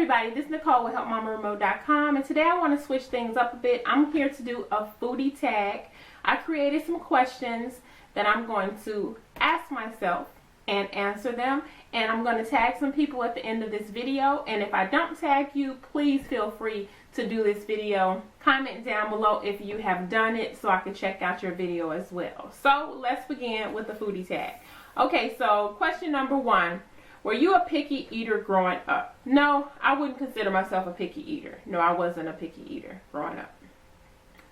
everybody, this is Nicole with Helpmamaremote.com, and today I want to switch things up a bit. I'm here to do a foodie tag. I created some questions that I'm going to ask myself and answer them, and I'm going to tag some people at the end of this video. And if I don't tag you, please feel free to do this video. Comment down below if you have done it so I can check out your video as well. So let's begin with the foodie tag. Okay, so question number 1. Were you a picky eater growing up? No, I wouldn't consider myself a picky eater. No, I wasn't a picky eater growing up.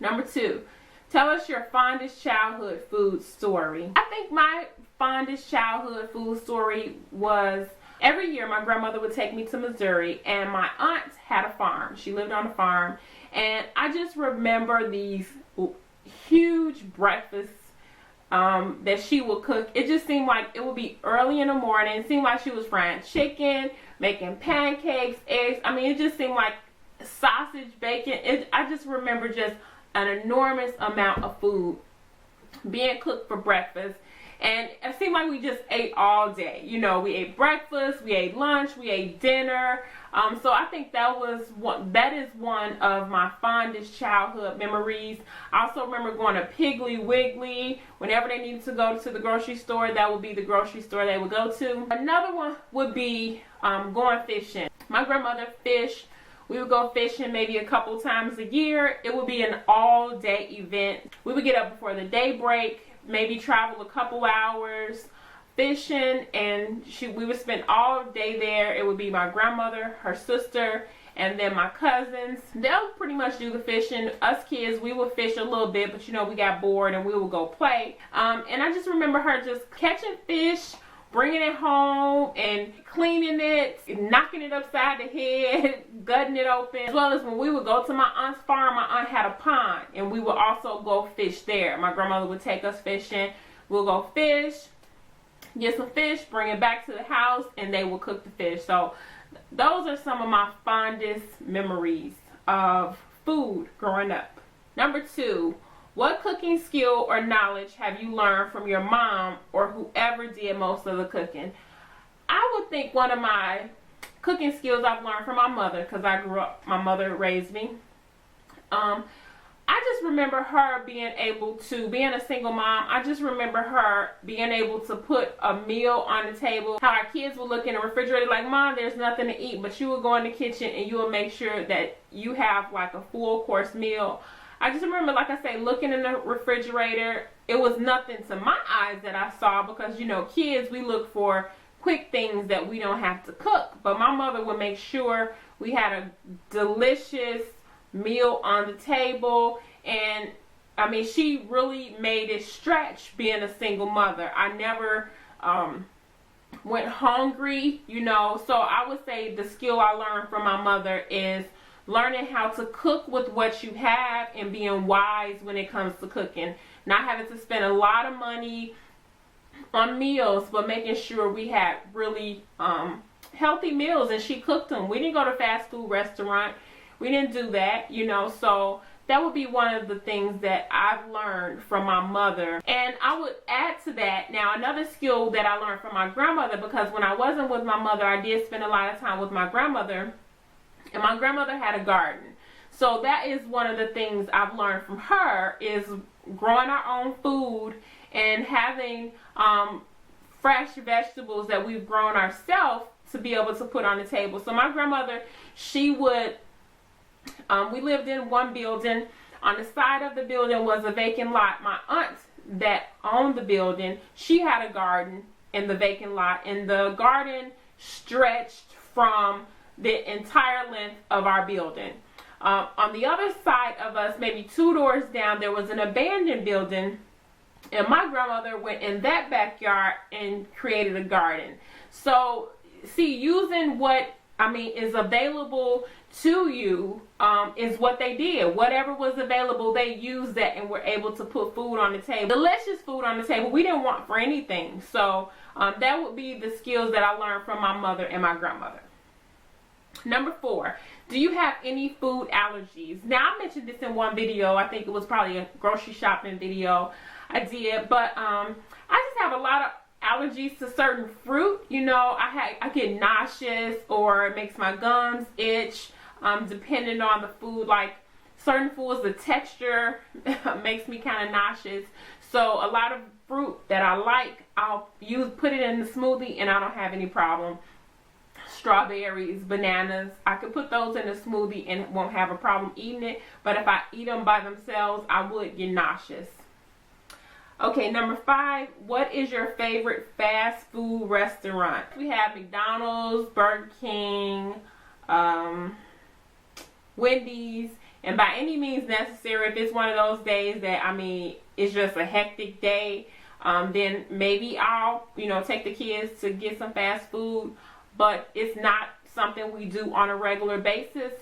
Number 2, tell us your fondest childhood food story. I think my fondest childhood food story was every year my grandmother would take me to Missouri, and my aunt had a farm. She lived on a farm, and I just remember these huge breakfasts that she would cook. It just seemed like it would be early in the morning. It seemed like she was frying chicken, making pancakes, eggs. I mean, it just seemed like sausage, bacon. I just remember just an enormous amount of food being cooked for breakfast. And it seemed like we just ate all day. You know, we ate breakfast, we ate lunch, we ate dinner. So I think that is one of my fondest childhood memories. I also remember going to Piggly Wiggly. Whenever they needed to go to the grocery store, that would be the grocery store they would go to. Another one would be going fishing. My grandmother fished. We would go fishing maybe a couple times a year. It would be an all-day event. We would get up before the daybreak, maybe travel a couple hours fishing, and we would spend all day there. It would be my grandmother, her sister, and then my cousins. They'll pretty much do the fishing. Us kids, we would fish a little bit, but you know, we got bored and we would go play. And I just remember her just catching fish, bringing it home and cleaning it, knocking it upside the head, gutting it open. As well as when we would go to my aunt's farm, my aunt had a pond, and we would also go fish there. My grandmother would take us fishing. We'll go fish, get some fish, bring it back to the house, and they will cook the fish. So those are some of my fondest memories of food growing up. Number 2, what cooking skill or knowledge have you learned from your mom or whoever did most of the cooking? I would think one of my cooking skills I've learned from my mother, because I grew up, my mother raised me. I just remember her being able to, being a single mom, I just remember her being able to put a meal on the table. How our kids would look in the refrigerator like, Mom, there's nothing to eat, but you would go in the kitchen and you would make sure that you have like a full course meal. I just remember, like I say, looking in the refrigerator. It was nothing to my eyes that I saw, because, you know, kids, we look for quick things that we don't have to cook. But my mother would make sure we had a delicious meal on the table. And, I mean, she really made it stretch being a single mother. I never went hungry, you know. So I would say the skill I learned from my mother is learning how to cook with what you have and being wise when it comes to cooking. Not having to spend a lot of money on meals, but making sure we had really healthy meals, and she cooked them. We didn't go to fast food restaurant. We didn't do that, you know. So that would be one of the things that I've learned from my mother. And I would add to that, now, another skill that I learned from my grandmother, because when I wasn't with my mother, I did spend a lot of time with my grandmother. And my grandmother had a garden. So that is one of the things I've learned from her, is growing our own food and having fresh vegetables that we've grown ourselves to be able to put on the table. So my grandmother, she would, we lived in one building. On the side of the building was a vacant lot. My aunt that owned the building, she had a garden in the vacant lot, and the garden stretched from the entire length of our building. On the other side of us, maybe 2 doors down, there was an abandoned building, and my grandmother went in that backyard and created a garden. So, see, using what, I mean, is available to you is what they did. Whatever was available, they used that and were able to put food on the table. Delicious food on the table we didn't want for anything. So, that would be the skills that I learned from my mother and my grandmother. Number 4, do you have any food allergies? Now, I mentioned this in one video. I think it was probably a grocery shopping video I did. But I just have a lot of allergies to certain fruit. You know, I get nauseous, or it makes my gums itch, depending on the food. Like certain foods, the texture makes me kind of nauseous. So a lot of fruit that I like, I'll put it in the smoothie, and I don't have any problem. Strawberries, bananas, I could put those in a smoothie and won't have a problem eating it. But if I eat them by themselves, I would get nauseous. Okay, number 5, what is your favorite fast food restaurant? We have McDonald's, Burger King, Wendy's, and by any means necessary, if it's one of those days that, I mean, it's just a hectic day, then maybe I'll, take the kids to get some fast food, but it's not something we do on a regular basis.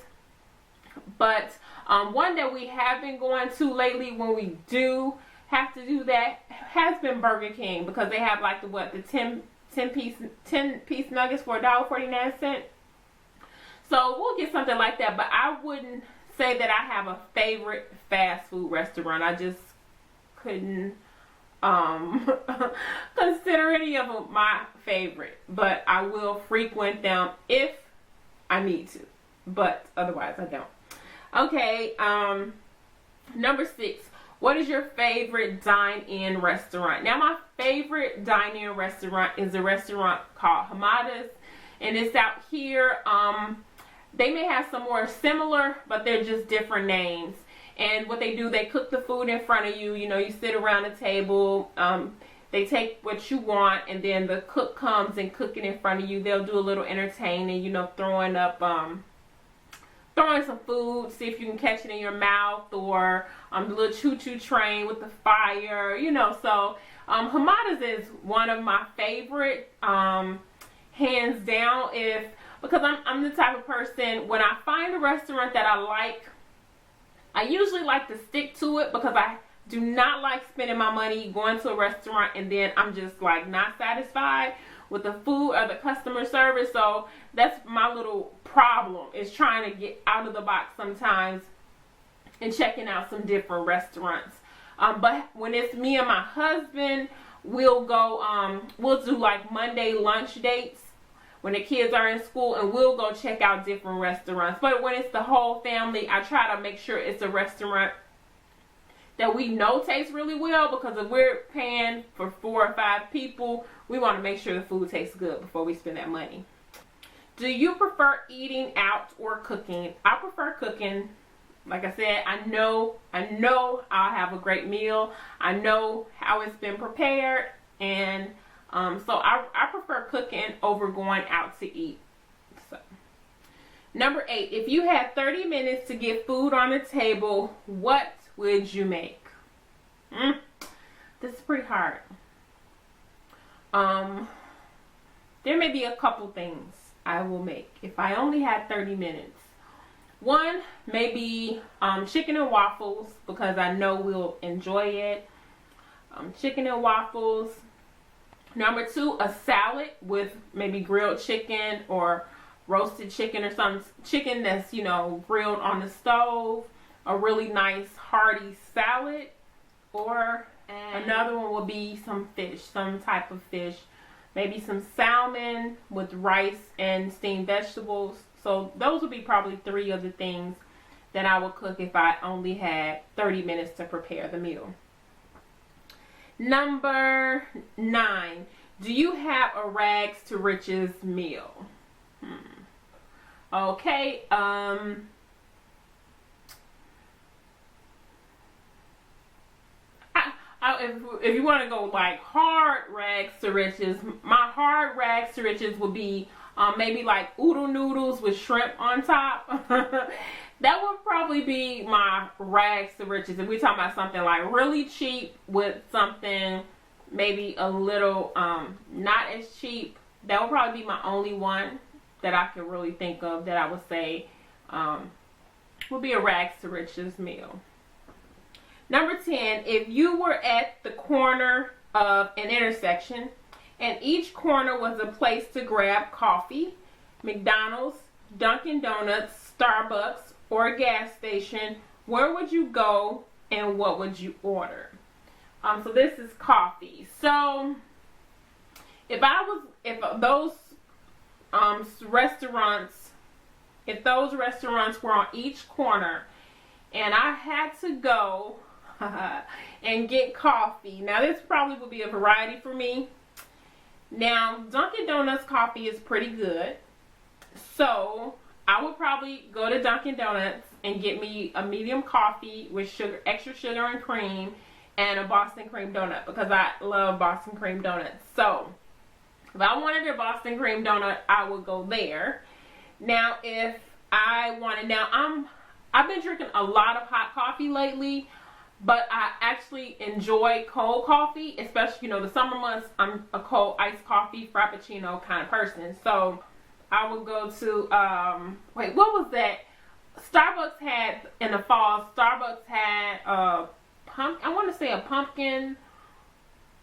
But one that we have been going to lately when we do have to do that has been Burger King, because they have like the 10 piece nuggets for $1.49. So we'll get something like that, but I wouldn't say that I have a favorite fast food restaurant. I just couldn't consider any of them my favorite, but I will frequent them if I need to, but otherwise I don't. Okay, number 6, what is your favorite dine-in restaurant? Now, my favorite dine-in restaurant is a restaurant called Fondest, and it's out here. They may have some more similar, but they're just different names. And what they do, they cook the food in front of you. You sit around the table. They take what you want, and then the cook comes and cook it in front of you. They'll do a little entertaining, throwing some food, see if you can catch it in your mouth, or the little choo-choo train with the fire, So Fondest is one of my favorite, hands down, because I'm the type of person, when I find a restaurant that I like, I usually like to stick to it, because I do not like spending my money going to a restaurant and then I'm just like not satisfied with the food or the customer service. So that's my little problem, is trying to get out of the box sometimes and checking out some different restaurants. But when it's me and my husband, we'll go, we'll do like Monday lunch dates when the kids are in school, and we'll go check out different restaurants. But when it's the whole family, I try to make sure it's a restaurant that we know tastes really well, because if we're paying for 4 or 5 people, we want to make sure the food tastes good before we spend that money. Do you prefer eating out or cooking? I prefer cooking. Like I said, I know I'll have a great meal. I know how it's been prepared, and so I prefer cooking over going out to eat. So, number 8, if you had 30 minutes to get food on the table, what would you make? This is pretty hard. There may be a couple things I will make if I only had 30 minutes. One, maybe chicken and waffles, because I know we'll enjoy it. Chicken and waffles. Number 2, a salad with maybe grilled chicken or roasted chicken, or some chicken that's, grilled on the stove. A really nice hearty salad. Or another one will be some fish, some type of fish. Maybe some salmon with rice and steamed vegetables. So those would be probably 3 of the things that I would cook if I only had 30 minutes to prepare the meal. Number 9, do you have a rags to riches meal? Okay, if you want to go like hard rags to riches, my hard rags to riches would be maybe like oodle noodles with shrimp on top. That would probably be my rags to riches. If we're talking about something like really cheap with something maybe a little not as cheap, that would probably be my only one that I can really think of that I would say would be a rags to riches meal. Number 10, if you were at the corner of an intersection and each corner was a place to grab coffee, McDonald's, Dunkin Donuts, Starbucks, or a gas station, where would you go and what would you order? So this is coffee. So if those restaurants, if those restaurants were on each corner and I had to go and get coffee, now this probably would be a variety for me. Now, Dunkin Donuts coffee is pretty good, so I would probably go to Dunkin Donuts and get me a medium coffee with sugar, extra sugar and cream, and a Boston cream donut, because I love Boston cream donuts. So if I wanted a Boston cream donut, I would go there. Now, if I wanted, I've been drinking a lot of hot coffee lately, but I actually enjoy cold coffee, especially, the summer months. I'm a cold iced coffee frappuccino kind of person. So I would go to, what was that? Starbucks had, in the fall, Starbucks had I want to say a pumpkin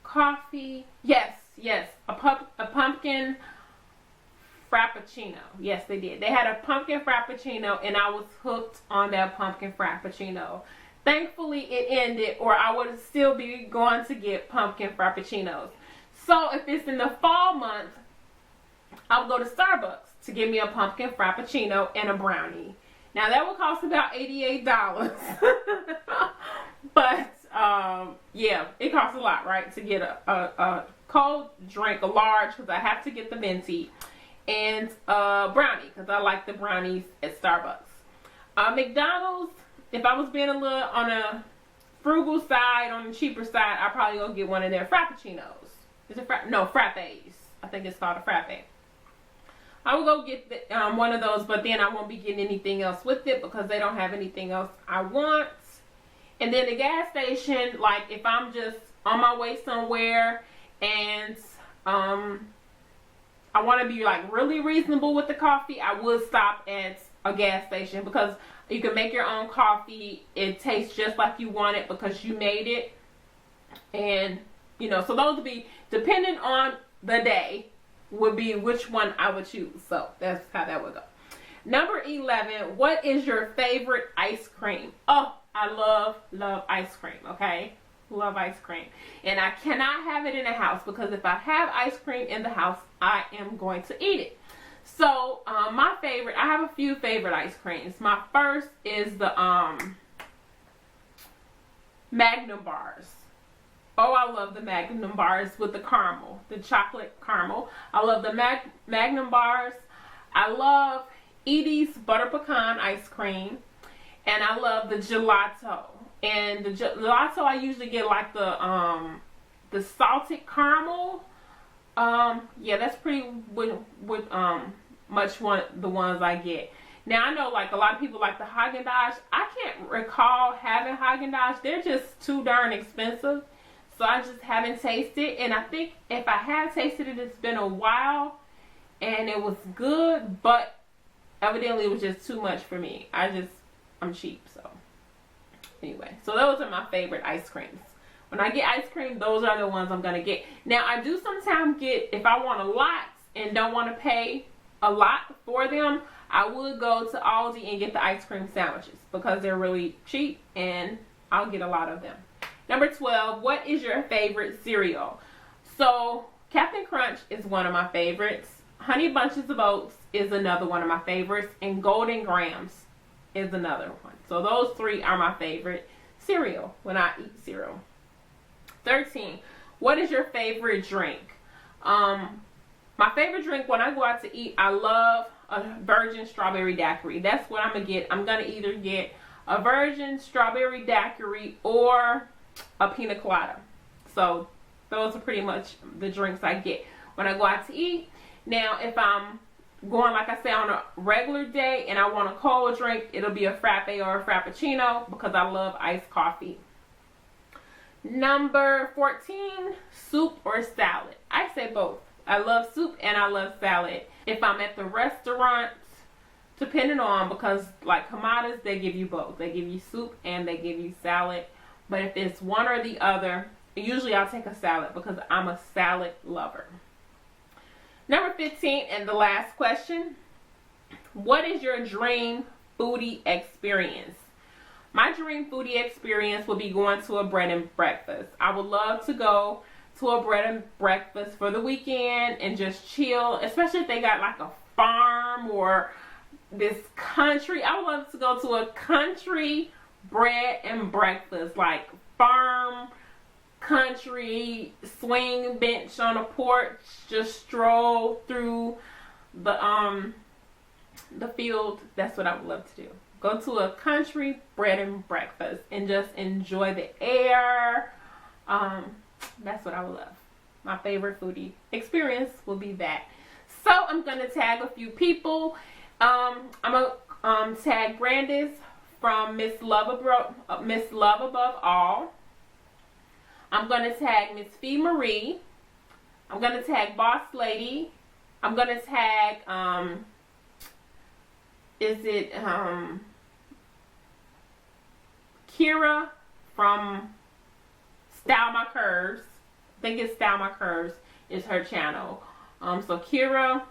coffee. Yes, a pumpkin frappuccino. Yes, they did. They had a pumpkin frappuccino, and I was hooked on that pumpkin frappuccino. Thankfully, it ended, or I would still be going to get pumpkin frappuccinos. So if it's in the fall month, I would go to Starbucks to get me a pumpkin frappuccino and a brownie. Now, that would cost about $88. But, yeah, it costs a lot, right, to get a cold drink, a large, because I have to get the venti, and a brownie, because I like the brownies at Starbucks. McDonald's, if I was being a little on a frugal side, on the cheaper side, I'd probably go get one of their frappuccinos. Is it frappes. I think it's called a frappe. I will go get one of those, but then I won't be getting anything else with it because they don't have anything else I want. And then the gas station, like if I'm just on my way somewhere and I want to be like really reasonable with the coffee, I would stop at a gas station, because you can make your own coffee. It tastes just like you want it because you made it. And, so those would be, depending on the day, would be which one I would choose. So that's how that would go. Number 11, what is your favorite ice cream? Oh, I love ice cream, okay? Love ice cream. And I cannot have it in the house, because if I have ice cream in the house, I am going to eat it. So, my favorite, I have a few favorite ice creams. My first is the Magnum bars. Oh, I love the Magnum bars with the caramel, the chocolate caramel. I love the Magnum bars. I love Edie's butter pecan ice cream. And I love the gelato. And the gelato, I usually get like the salted caramel. Yeah, that's pretty much the ones I get. Now, I know like a lot of people like the Haagen-Dazs. I can't recall having Haagen-Dazs. They're just too darn expensive. So I just haven't tasted. And I think if I have tasted it, it's been a while. And it was good, but evidently it was just too much for me. I'm cheap, so. Anyway, so those are my favorite ice creams. When I get ice cream, those are the ones I'm going to get. Now, I do sometimes get, if I want a lot and don't want to pay a lot for them, I would go to Aldi and get the ice cream sandwiches, because they're really cheap and I'll get a lot of them. Number 12, what is your favorite cereal? So, Captain Crunch is one of my favorites. Honey Bunches of Oats is another one of my favorites. And Golden Grams is another one. So those three are my favorite cereal when I eat cereal. 13, what is your favorite drink? My favorite drink when I go out to eat, I love a virgin strawberry daiquiri. That's what I'm going to get. I'm going to either get a virgin strawberry daiquiri or a pina colada. So those are pretty much the drinks I get when I go out to eat. Now, if I'm going, like I said, on a regular day and I want a cold drink, it'll be a frappe or a frappuccino, because I love iced coffee. Number 14, soup or salad. I say both. I love soup and I love salad. If I'm at the restaurant, depending on, because like Kamadas, they give you both. They give you soup and they give you salad. But if it's one or the other, usually I'll take a salad, because I'm a salad lover. Number 15, and the last question, what is your dream foodie experience? My dream foodie experience would be going to a bread and breakfast. I would love to go to a bread and breakfast for the weekend and just chill, especially if they got like a farm or this country. I would love to go to a country bread and breakfast, like farm, country, swing bench on a porch, just stroll through the field. That's what I would love to do. Go to a country bread and breakfast and just enjoy the air. That's what I would love. My favorite foodie experience will be that. So I'm gonna tag a few people. I'm gonna tag Brandis from Miss Love Above All. I'm gonna tag Miss Fee Marie. I'm gonna tag Boss Lady. I'm gonna tag Kira from Style My Curves. I think it's Style My Curves is her channel. So Kira,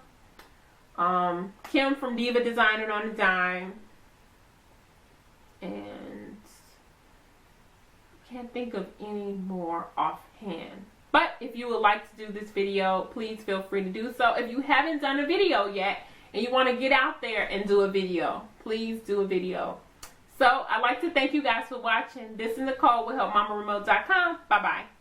Kim from Diva Designer on the Dime, and I can't think of any more offhand. But if you would like to do this video, please feel free to do so. If you haven't done a video yet and you want to get out there and do a video, please do a video. So I'd like to thank you guys for watching. This is Nicole with Helpmamaremote.com. Bye-bye.